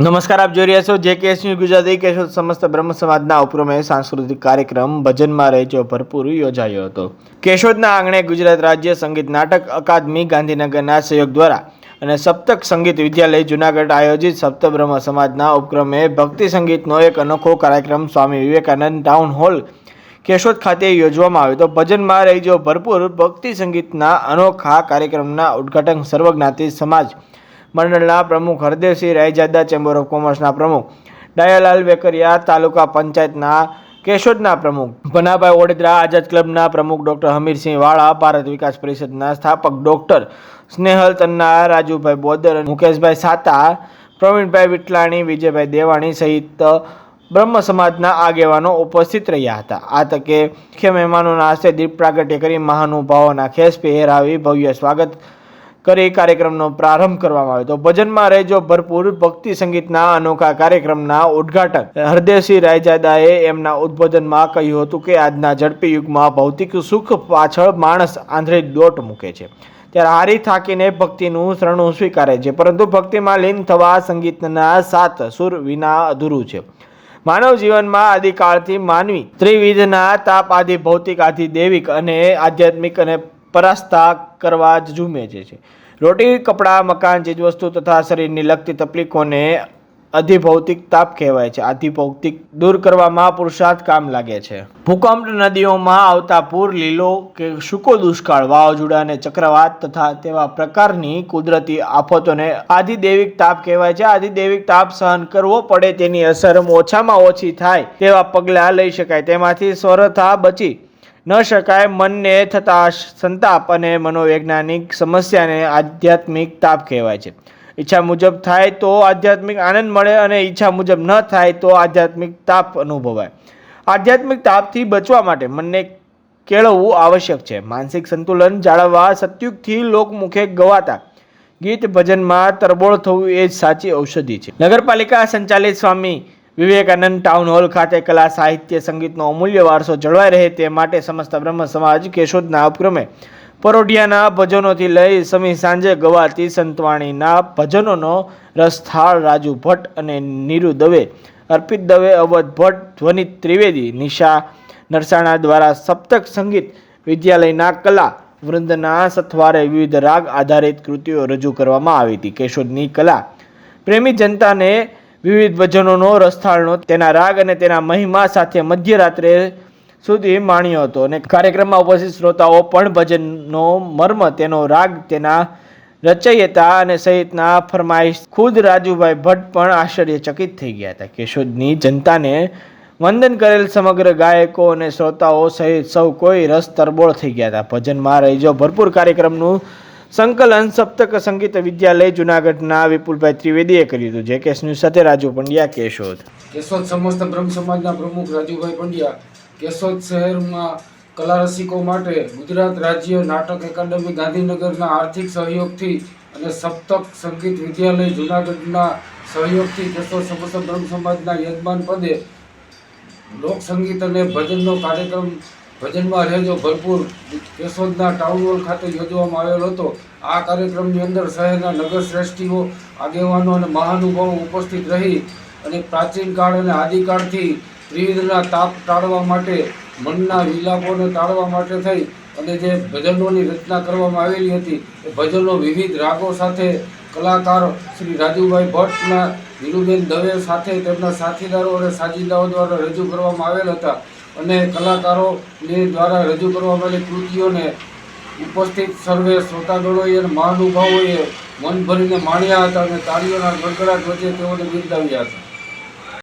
નમસ્કાર, આપ જોઈ રહ્યા છો જેકેએસ ન્યૂઝ ગુજરાતી. કેશોદ સમસ્ત બ્રહ્મ સમાજના ઉપક્રમે સાંસ્કૃતિક કાર્યક્રમ ભજનમાં રહેજો ભરપૂર યોજાયો હતો. કેશોદના આંગણે ગુજરાત રાજ્ય સંગીત નાટક અકાદમી ગાંધીનગરના સહયોગ દ્વારા અને સપ્તક સંગીત વિદ્યાલય જુનાગઢ આયોજિત સપ્તબ્રહ્મ સમાજના ઉપક્રમે ભક્તિ સંગીતનો એક અનોખો કાર્યક્રમ સ્વામી વિવેકાનંદ ટાઉન હોલ કેશોદ ખાતે યોજવામાં આવ્યો હતો. ભજનમાં રહેજો ભરપૂર ભક્તિ સંગીતના અનોખા કાર્યક્રમના ઉદ્ઘાટન સર્વજ્ઞાતિ સમાજ મંડળના પ્રમુખ હરદેવસિંહ રાયજાદા, ચેમ્બર ઓફ કોમર્સના પ્રમુખ ડાયાલાલ વેકરિયા, તાલુકા પંચાયતના કેશોદના પ્રમુખ ભનાભાઈ ઓડેદરા, આઝાદ ક્લબના પ્રમુખ ડૉક્ટર હમીરસિંહ વાળા, ભારત વિકાસ પરિષદના સ્થાપક ડૉક્ટર સ્નેહલ તન્ના, રાજુભાઈ બોદર, મુકેશભાઈ સાતા, પ્રવીણભાઈ વિઠલાણી, વિજયભાઈ દેવાણી સહિત બ્રહ્મ સમાજના આગેવાનો ઉપસ્થિત રહ્યા હતા. આ તકે મુખ્ય મહેમાનોના હસ્તે દીપ પ્રાગટ્ય કરી મહાનુભાવોના ખેસ પહેરાવી ભવ્ય સ્વાગત કરી કાર્યક્રમનો પ્રારંભ કરવામાં આવ્યો હતો. ભજનમાં રહેજો ભરપૂર ભક્તિ સંગીતના અનોખા કાર્યક્રમના ઉદ્ઘાટન હરદેવસિંહ રાયજાદાએ એમના ઉદ્બોધનમાં કહ્યું હતું કે આજના ઝડપી યુગમાં ભૌતિક સુખ પાછળ માણસ આંધળી દોટ મૂકે છે, ત્યારે હારી થાકીને ભક્તિનું શરણું સ્વીકારે છે, પરંતુ ભક્તિમાં લીન થવા સંગીતના સાત સુર વિના અધૂરું છે. માનવ જીવનમાં આદિકાળથી માનવી ત્રિવિધના તાપ આદિ ભૌતિક, આદિ દૈવિક અને આધ્યાત્મિક અને પરાસ્તા કરવા જ ઝૂમે છે. રોટી, કપડાં, મકાન, ચીજવસ્તુ તથા શરીરની લગતી તકલીફોને અધિભૌતિક તાપ કહેવાય છે. આધિભૌતિક દૂર કરવામાં પુરુષાર્થ કામ લાગે છે. ભૂકંપ, નદીઓમાં આવતા પૂર, લીલો કે સૂકો દુષ્કાળ, વાવાઝોડા અને ચક્રવાત તથા તેવા પ્રકારની કુદરતી આફતોને આધિદૈવિક તાપ કહેવાય છે. આધિદૈવિક તાપ સહન કરવો પડે, તેની અસર ઓછામાં ઓછી થાય તેવા પગલાં લઈ શકાય, તેમાંથી સ્વરથા બચી ન શકાય. મનને થતા સંતાપ અને મનોવૈજ્ઞાનિક સમસ્યાને આધ્યાત્મિક તાપ કહેવાય છે. ઈચ્છા મુજબ થાય તો આધ્યાત્મિક આનંદ મળે અને ઈચ્છા મુજબ ન થાય તો આધ્યાત્મિક તાપ અનુભવાય. આધ્યાત્મિક તાપથી બચવા માટે મનને કેળવવું આવશ્યક છે. માનસિક સંતુલન જાળવવા સત્યુગથી લોકમુખે ગવાતા ગીત ભજનમાં તરબોળ થવું એ જ સાચી ઔષધિ છે. નગરપાલિકા સંચાલિત સ્વામી વિવેકાનંદ ટાઉન હોલ ખાતે કલા, સાહિત્ય, સંગીતનો અમૂલ્ય વારસો જળવાઈ રહે તે માટે સમસ્ત બ્રહ્મ સમાજ કેશોદના ઉપક્રમે પરોઢિયાના ભજનોથી લઈ સમી સાંજે ગવાતી સંતવાણીના ભજનોનો રસથાળ રાજુ ભટ્ટ અને નીરુ દવે, અર્પિત દવે, અવધ ભટ્ટ, ધ્વનિ ત્રિવેદી, નિશા નરસાણા દ્વારા સપ્તક સંગીત વિદ્યાલયના કલા વૃંદના સથવારે વિવિધ રાગ આધારિત કૃતિઓ રજૂ કરવામાં આવી હતી. કેશોદની કલા પ્રેમી જનતાને વિવિધ ભજનોનો રસથાળનો તેના રાગ અને તેના મહિમા સાથે મધ્યરાત્રે સુધી માણ્યો હતો અને કાર્યક્રમમાં ઉપસ્થિત શ્રોતાઓ પણ ભજનનો મર્મ, તેનો રાગ, તેના રચયિતા અને સહિતના ફરમાઈશ ખુદ રાજુભાઈ ભટ્ટ પણ આશ્ચર્યચકિત થઈ ગયા હતા. કેશોદની જનતાને વંદન કરેલ સમગ્ર ગાયકો અને શ્રોતાઓ સહિત સૌ કોઈ રસ તરબોળ થઈ ગયા હતા. ભજનમાં રહેજો ભરપૂર કાર્યક્રમનું સંકલન સપ્તક સંગીત વિદ્યાલય જુનાગઢના વિપુલભાઈ ત્રિવેદીએ કર્યું હતું. જેકેએસ ન્યૂઝ સાથે રાજુ પંડ્યા, કેશોદ. કેશોદ સમસ્ત બ્રહ્મ સમાજના પ્રમુખ રાજુભાઈ પંડ્યા. કેશોદ શહેરમાં કલા રસિકો માટે ગુજરાત રાજ્ય નાટક એકાડમી ગાંધીનગરના આર્થિક સહયોગથી અને સપ્તક સંગીત વિદ્યાલય જુનાગઢના સહયોગથી કેશોદ સમસ્ત બ્રહ્મ સમાજના યજમાન પદે લોકસંગીત અને ભજનનો કાર્યક્રમ ભજનમાં રહેજો ભરપૂર કેશોદના ટાઉન હોલ ખાતે યોજવામાં આવેલો હતો. આ કાર્યક્રમની અંદર શહેરના નગર શ્રેષ્ઠીઓ, આગેવાનો અને મહાનુભાવો ઉપસ્થિત રહી અને પ્રાચીન કાળ અને આદિકાળથી ત્રિવિધના તાપ ટાળવા માટે, મનના વિલાપોને ટાળવા માટે થઈ અને જે ભજનોની રચના કરવામાં આવેલી હતી એ ભજનો વિવિધ રાગો સાથે કલાકાર શ્રી રાજુભાઈ ભટ્ટના, નીરુબેન દવે સાથે તેમના સાથીદારો અને સાજીદાઓ દ્વારા રજૂ કરવામાં આવેલ હતા અને કલાકારોને દ્વારા રજૂ કરવામાં આવેલી કૃતિઓને ઉપસ્થિત સર્વે શ્રોતાગણોએ અને મહાનુભાવોએ મન ભરીને માણ્યા હતા અને તાળીઓના ગડગડાટ વચ્ચે તેઓને બિરદાવ્યા હતા.